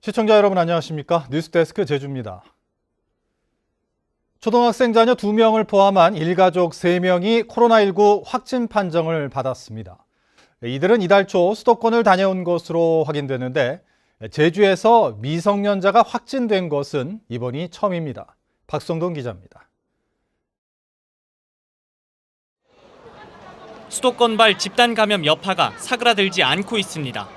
시청자 여러분 안녕하십니까? 뉴스데스크 제주입니다. 초등학생 자녀 2명을 포함한 일가족 3명이 코로나19 확진 판정을 받았습니다. 이들은 이달 초 수도권을 다녀온 것으로 확인됐는데 제주에서 미성년자가 확진된 것은 이번이 처음입니다. 박성동 기자입니다. 수도권발 집단 감염 여파가 사그라들지 않고 있습니다.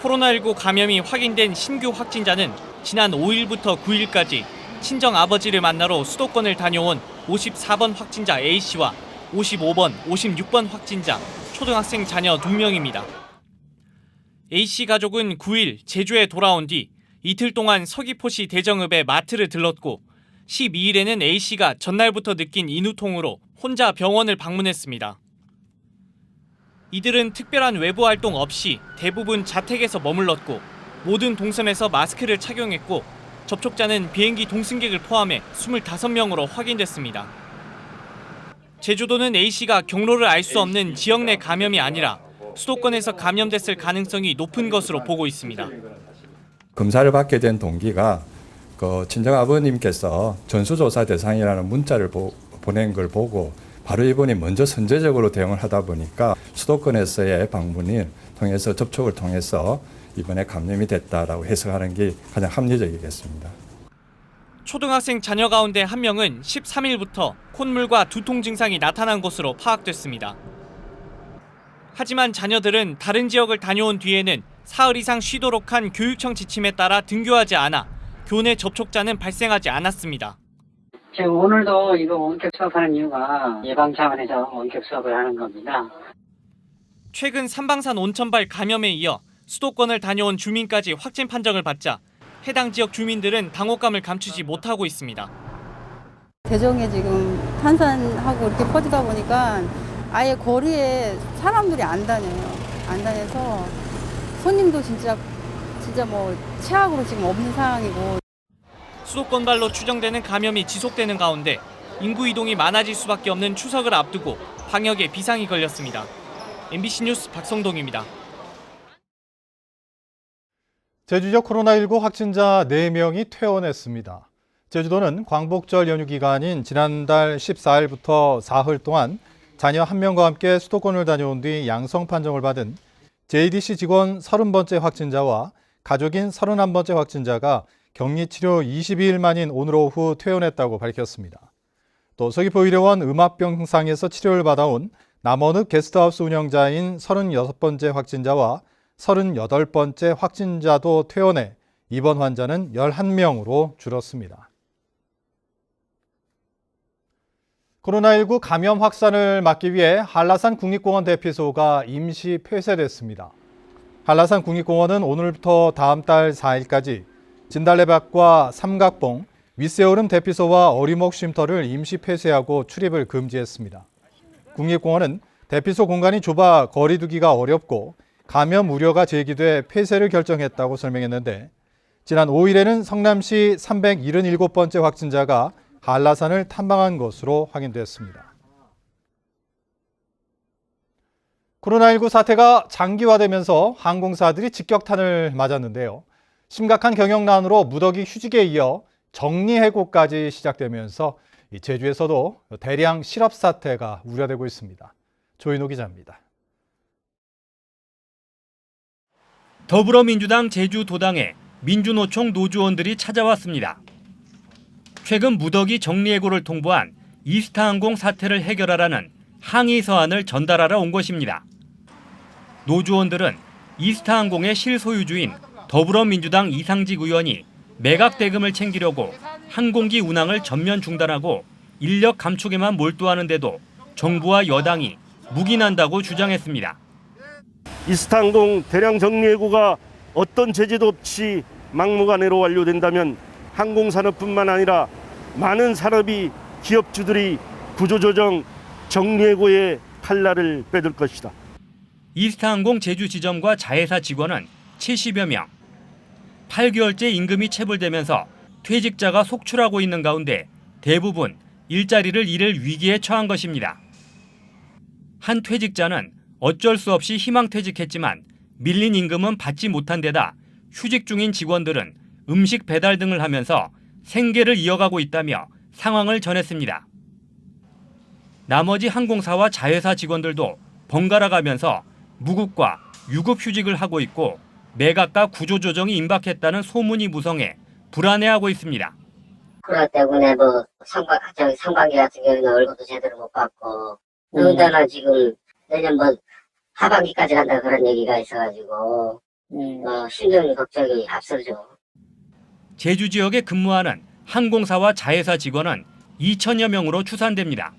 코로나19 감염이 확인된 신규 확진자는 지난 5일부터 9일까지 친정 아버지를 만나러 수도권을 다녀온 54번 확진자 A씨와 55번, 56번 확진자 초등학생 자녀 2명입니다. A씨 가족은 9일 제주에 돌아온 뒤 이틀 동안 서귀포시 대정읍에 마트를 들렀고 12일에는 A씨가 전날부터 느낀 인후통으로 혼자 병원을 방문했습니다. 이들은 특별한 외부 활동 없이 대부분 자택에서 머물렀고 모든 동선에서 마스크를 착용했고 접촉자는 비행기 동승객을 포함해 25명으로 확인됐습니다. 제주도는 A씨가 경로를 알 수 없는 지역 내 감염이 아니라 수도권에서 감염됐을 가능성이 높은 것으로 보고 있습니다. 검사를 받게 된 동기가 친정 아버님께서 전수조사 대상이라는 문자를 보낸 걸 보고 바로 이분이 먼저 선제적으로 대응을 하다 보니까 수도권에서의 방문을 통해서 접촉을 통해서 이번에 감염이 됐다라고 해석하는 게 가장 합리적이겠습니다. 초등학생 자녀 가운데 한 명은 13일부터 콧물과 두통 증상이 나타난 것으로 파악됐습니다. 하지만 자녀들은 다른 지역을 다녀온 뒤에는 사흘 이상 쉬도록 한 교육청 지침에 따라 등교하지 않아 교내 접촉자는 발생하지 않았습니다. 지금 오늘도 이거 원격 수업하는 이유가 예방 차원에서 원격 수업을 하는 겁니다. 최근 삼방산 온천발 감염에 이어 수도권을 다녀온 주민까지 확진 판정을 받자 해당 지역 주민들은 당혹감을 감추지 못하고 있습니다. 대정에 지금 탄산하고 이렇게 퍼지다 보니까 아예 거리에 사람들이 안 다녀요. 안 다녀서 손님도 진짜 뭐 최악으로 지금 없는 상황이고. 수도권발로 추정되는 감염이 지속되는 가운데 인구 이동이 많아질 수밖에 없는 추석을 앞두고 방역에 비상이 걸렸습니다. MBC 뉴스 박성동입니다. 제주 지역 코로나19 확진자 4명이 퇴원했습니다. 제주도는 광복절 연휴 기간인 지난달 14일부터 사흘 동안 자녀 1명과 함께 수도권을 다녀온 뒤 양성 판정을 받은 JDC 직원 30번째 확진자와 가족인 31번째 확진자가 격리치료 22일 만인 오늘 오후 퇴원했다고 밝혔습니다. 또 서귀포의료원 음압병상에서 치료를 받아온 남원읍 게스트하우스 운영자인 36번째 확진자와 38번째 확진자도 퇴원해 입원 환자는 11명으로 줄었습니다. 코로나19 감염 확산을 막기 위해 한라산 국립공원 대피소가 임시 폐쇄됐습니다. 한라산 국립공원은 오늘부터 다음 달 4일까지 진달래밭과 삼각봉, 윗세오름 대피소와 어리목 쉼터를 임시 폐쇄하고 출입을 금지했습니다. 국립공원은 대피소 공간이 좁아 거리 두기가 어렵고 감염 우려가 제기돼 폐쇄를 결정했다고 설명했는데 지난 5일에는 성남시 377번째 확진자가 한라산을 탐방한 것으로 확인됐습니다. 코로나19 사태가 장기화되면서 항공사들이 직격탄을 맞았는데요. 심각한 경영난으로 무더기 휴직에 이어 정리해고까지 시작되면서 제주에서도 대량 실업 사태가 우려되고 있습니다. 조인호 기자입니다. 더불어민주당 제주도당에 민주노총 노조원들이 찾아왔습니다. 최근 무더기 정리해고를 통보한 이스타항공 사태를 해결하라는 항의 서한을 전달하러 온 것입니다. 노조원들은 이스타항공의 실소유주인 더불어민주당 이상직 의원이 매각 대금을 챙기려고 항공기 운항을 전면 중단하고 인력 감축에만 몰두하는데도 정부와 여당이 묵인한다고 주장했습니다. 이스타항공 대량 정리해고가 어떤 제재도 없이 막무가내로 완료된다면 항공산업뿐만 아니라 많은 산업이 기업주들이 구조조정 정리해고의 칼날을 빼들 것이다. 이스타항공 제주 지점과 자회사 직원은 70여 명. 8개월째 임금이 체불되면서 퇴직자가 속출하고 있는 가운데 대부분 일자리를 잃을 위기에 처한 것입니다. 한 퇴직자는 어쩔 수 없이 희망퇴직했지만 밀린 임금은 받지 못한 데다 휴직 중인 직원들은 음식 배달 등을 하면서 생계를 이어가고 있다며 상황을 전했습니다. 나머지 항공사와 자회사 직원들도 번갈아 가면서 무급과 유급 휴직을 하고 있고 매각과 구조조정이 임박했다는 소문이 무성해 불안해하고 있습니다. 코로나 때문에 상반기 같은 경우는 월급도 제대로 못 받고 더군다나 지금 내년 하반기까지 간다 그런 얘기가 있어가지고 심정 걱정이 앞서죠. 제주 지역에 근무하는 항공사와 자회사 직원은 2천여 명으로 추산됩니다.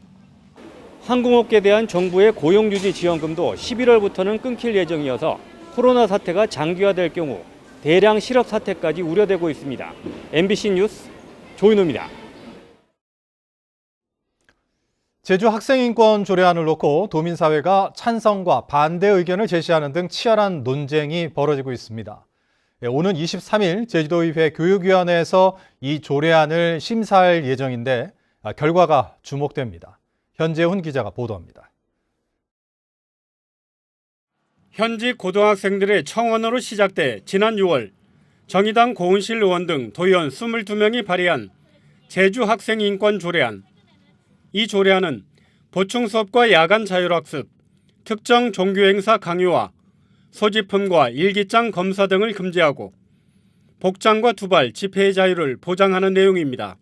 항공업계에 대한 정부의 고용유지 지원금도 11월부터는 끊길 예정이어서 코로나 사태가 장기화될 경우 대량 실업 사태까지 우려되고 있습니다. MBC 뉴스 조인호입니다. 제주 학생인권 조례안을 놓고 도민사회가 찬성과 반대 의견을 제시하는 등 치열한 논쟁이 벌어지고 있습니다. 오는 23일 제주도의회 교육위원회에서 이 조례안을 심사할 예정인데 결과가 주목됩니다. 현재훈 기자가 보도합니다. 현지 고등학생들의 청원으로 시작돼 지난 6월 정의당 고은실 의원 등 도의원 22명이 발의한 제주 학생인권 조례안. 이 조례안은 보충 수업과 야간 자율학습, 특정 종교행사 강요와 소지품과 일기장 검사 등을 금지하고 복장과 두발, 집회의 자유를 보장하는 내용입니다.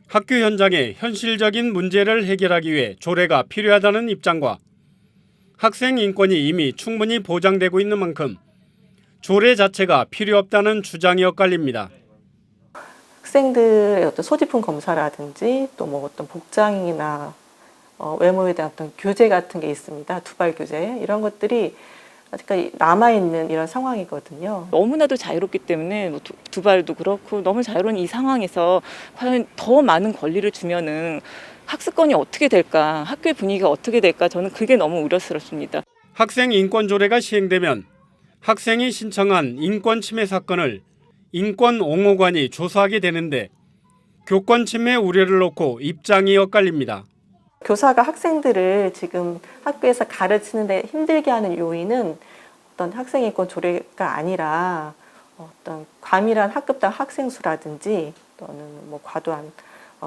학교 현장의 현실적인 문제를 해결하기 위해 조례가 필요하다는 입장과 학생 인권이 이미 충분히 보장되고 있는 만큼 조례 자체가 필요 없다는 주장이 엇갈립니다. 학생들의 어떤 소지품 검사라든지 또 뭐 어떤 복장이나 외모에 대한 어떤 규제 같은 게 있습니다. 두발 규제 이런 것들이 아직까지 남아있는 이런 상황이거든요. 너무나도 자유롭기 때문에 두발도 그렇고 너무 자유로운 이 상황에서 과연 더 많은 권리를 주면은 학습권이 어떻게 될까, 학교의 분위기가 어떻게 될까, 저는 그게 너무 우려스럽습니다. 학생 인권 조례가 시행되면 학생이 신청한 인권 침해 사건을 인권옹호관이 조사하게 되는데 교권 침해 우려를 놓고 입장이 엇갈립니다. 교사가 학생들을 지금 학교에서 가르치는데 힘들게 하는 요인은 어떤 학생인권 조례가 아니라 어떤 과밀한 학급당 학생 수라든지 또는 뭐 과도한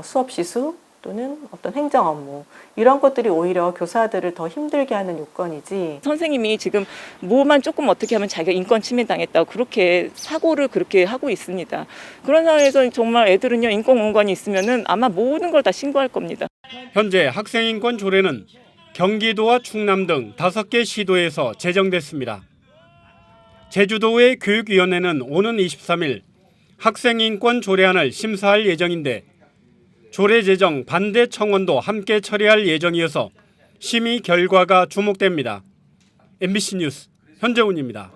수업 시수 또는 어떤 행정 업무 이런 것들이 오히려 교사들을 더 힘들게 하는 요건이지. 선생님이 지금 뭐만 조금 어떻게 하면 자기가 인권 침해 당했다고 그렇게 사고를 그렇게 하고 있습니다. 그런 상황에서 정말 애들은요 인권공간이 있으면은 아마 모든 걸 다 신고할 겁니다. 현재 학생인권 조례는 경기도와 충남 등 5개 시도에서 제정됐습니다. 제주도의 교육위원회는 오는 23일 학생인권 조례안을 심사할 예정인데 조례 제정 반대 청원도 함께 처리할 예정이어서 심의 결과가 주목됩니다. MBC 뉴스 현재훈입니다.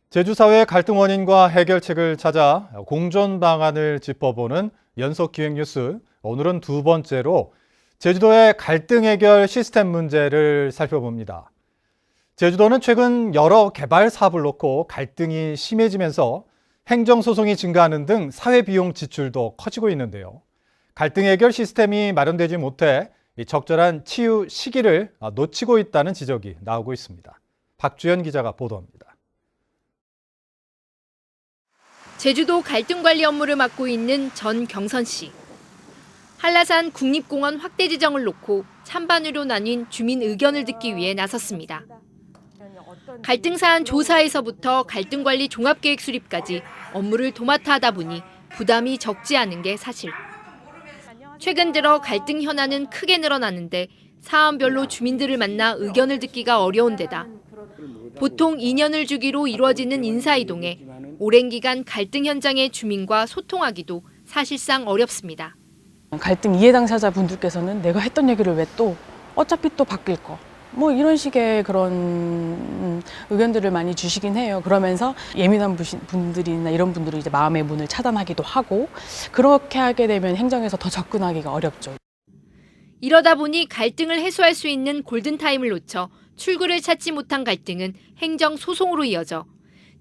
제주 사회의 갈등 원인과 해결책을 찾아 공존 방안을 짚어보는 연속 기획 뉴스. 오늘은 두 번째로 제주도의 갈등 해결 시스템 문제를 살펴봅니다. 제주도는 최근 여러 개발 사업을 놓고 갈등이 심해지면서 행정소송이 증가하는 등 사회 비용 지출도 커지고 있는데요. 갈등 해결 시스템이 마련되지 못해 적절한 치유 시기를 놓치고 있다는 지적이 나오고 있습니다. 박주연 기자가 보도합니다. 제주도 갈등 관리 업무를 맡고 있는 전경선 씨. 한라산 국립공원 확대 지정을 놓고 찬반으로 나뉜 주민 의견을 듣기 위해 나섰습니다. 갈등 사안 조사에서부터 갈등 관리 종합계획 수립까지 업무를 도맡아 하다 보니 부담이 적지 않은 게 사실. 최근 들어 갈등 현안은 크게 늘어나는데 사안별로 주민들을 만나 의견을 듣기가 어려운 데다 보통 2년을 주기로 이루어지는 인사이동에 오랜 기간 갈등 현장의 주민과 소통하기도 사실상 어렵습니다. 갈등 이해 당사자분들께서는 내가 했던 얘기를 왜 또 어차피 또 바뀔 거 뭐 이런 식의 그런 의견들을 많이 주시긴 해요. 그러면서 예민한 분들이나 이런 분들은 이제 마음의 문을 차단하기도 하고 그렇게 하게 되면 행정에서 더 접근하기가 어렵죠. 이러다 보니 갈등을 해소할 수 있는 골든타임을 놓쳐 출구를 찾지 못한 갈등은 행정 소송으로 이어져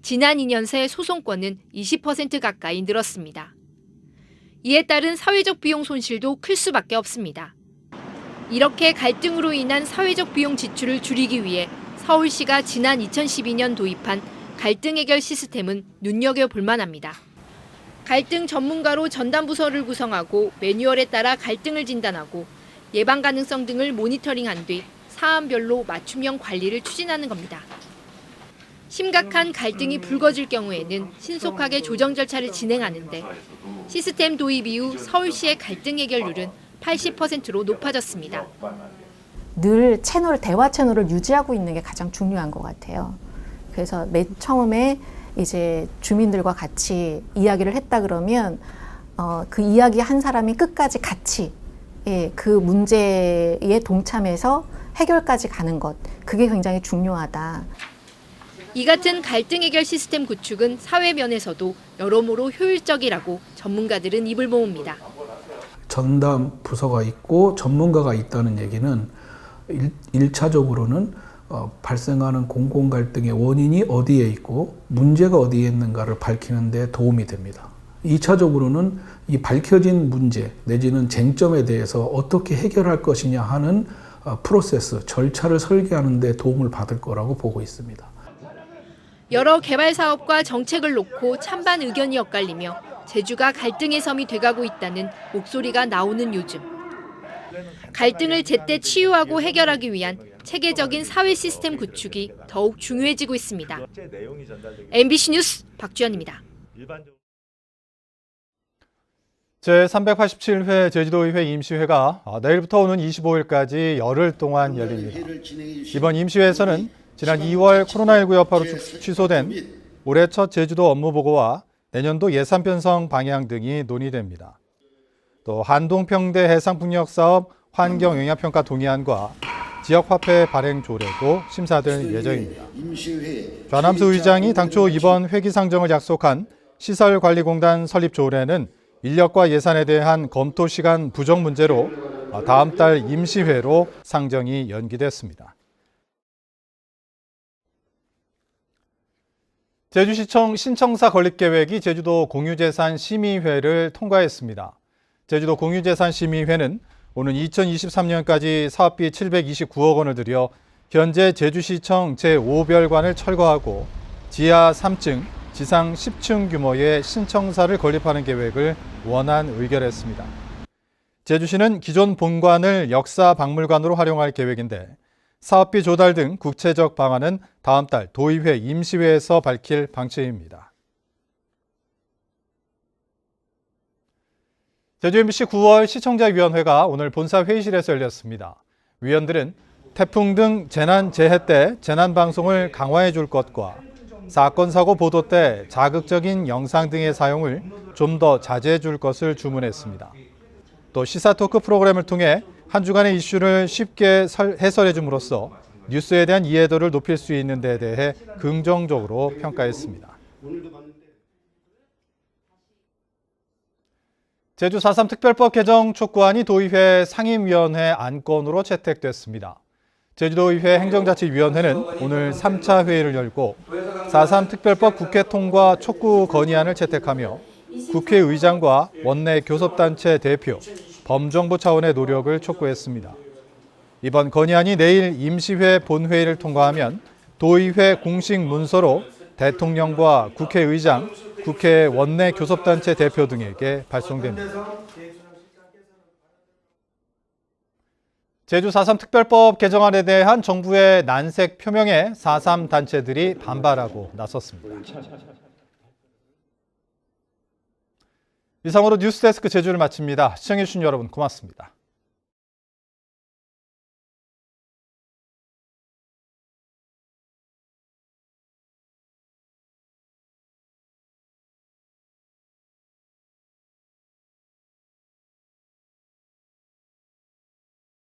지난 2년 새 소송건은 20% 가까이 늘었습니다. 이에 따른 사회적 비용 손실도 클 수밖에 없습니다. 이렇게 갈등으로 인한 사회적 비용 지출을 줄이기 위해 서울시가 지난 2012년 도입한 갈등 해결 시스템은 눈여겨볼 만합니다. 갈등 전문가로 전담 부서를 구성하고 매뉴얼에 따라 갈등을 진단하고 예방 가능성 등을 모니터링한 뒤 사안별로 맞춤형 관리를 추진하는 겁니다. 심각한 갈등이 불거질 경우에는 신속하게 조정 절차를 진행하는데 시스템 도입 이후 서울시의 갈등 해결률은 80%로 높아졌습니다. 늘 대화 채널을 유지하고 있는 게 가장 중요한 것 같아요. 그래서 맨 처음에 이제 주민들과 같이 이야기를 했다 그러면 그 이야기 한 사람이 끝까지 같이 그 문제에 동참해서 해결까지 가는 것, 그게 굉장히 중요하다. 이 같은 갈등 해결 시스템 구축은 사회 면에서도 여러모로 효율적이라고 전문가들은 입을 모읍니다. 전담 부서가 있고 전문가가 있다는 얘기는 1차적으로는 발생하는 공공 갈등의 원인이 어디에 있고 문제가 어디에 있는가를 밝히는 데 도움이 됩니다. 2차적으로는 이 밝혀진 문제 내지는 쟁점에 대해서 어떻게 해결할 것이냐 하는 프로세스, 절차를 설계하는 데 도움을 받을 거라고 보고 있습니다. 여러 개발 사업과 정책을 놓고 찬반 의견이 엇갈리며 제주가 갈등의 섬이 돼가고 있다는 목소리가 나오는 요즘. 갈등을 제때 치유하고 해결하기 위한 체계적인 사회 시스템 구축이 더욱 중요해지고 있습니다. MBC 뉴스 박주연입니다. 제387회 제주도의회 임시회가 내일부터 오는 25일까지 열흘 동안 열립니다. 이번 임시회에서는 지난 2월 코로나19 여파로 취소된 올해 첫 제주도 업무보고와 내년도 예산 편성 방향 등이 논의됩니다. 또 한동평대 해상풍력사업 환경영향평가 동의안과 지역화폐 발행 조례도 심사될 예정입니다. 좌남수 의장이 당초 이번 회기 상정을 약속한 시설관리공단 설립 조례는 인력과 예산에 대한 검토 시간 부족 문제로 다음 달 임시회로 상정이 연기됐습니다. 제주시청 신청사 건립계획이 제주도 공유재산 심의회를 통과했습니다. 제주도 공유재산 심의회는 오는 2023년까지 사업비 729억 원을 들여 현재 제주시청 제5별관을 철거하고 지하 3층, 지상 10층 규모의 신청사를 건립하는 계획을 원안 의결했습니다. 제주시는 기존 본관을 역사박물관으로 활용할 계획인데 사업비 조달 등 구체적 방안은 다음 달 도의회 임시회에서 밝힐 방침입니다. 제주 MBC 9월 시청자위원회가 오늘 본사 회의실에서 열렸습니다. 위원들은 태풍 등 재난 재해 때 재난 방송을 강화해 줄 것과 사건 사고 보도 때 자극적인 영상 등의 사용을 좀 더 자제해 줄 것을 주문했습니다. 또 시사 토크 프로그램을 통해 한 주간의 이슈를 쉽게 해설해 줌으로써 뉴스에 대한 이해도를 높일 수 있는 데 대해 긍정적으로 평가했습니다. 제주 4.3 특별법 개정 촉구안이 도의회 상임위원회 안건으로 채택됐습니다. 제주도의회 행정자치위원회는 오늘 3차 회의를 열고 4.3 특별법 국회 통과 촉구 건의안을 채택하며 국회의장과 원내 교섭단체 대표, 범정부 차원의 노력을 촉구했습니다. 이번 건의안이 내일 임시회 본회의를 통과하면 도의회 공식 문서로 대통령과 국회의장, 국회 원내 교섭단체 대표 등에게 발송됩니다. 제주 4.3 특별법 개정안에 대한 정부의 난색 표명에 4.3 단체들이 반발하고 나섰습니다. 이상으로 뉴스데스크 제주를 마칩니다. 시청해주신 여러분 고맙습니다.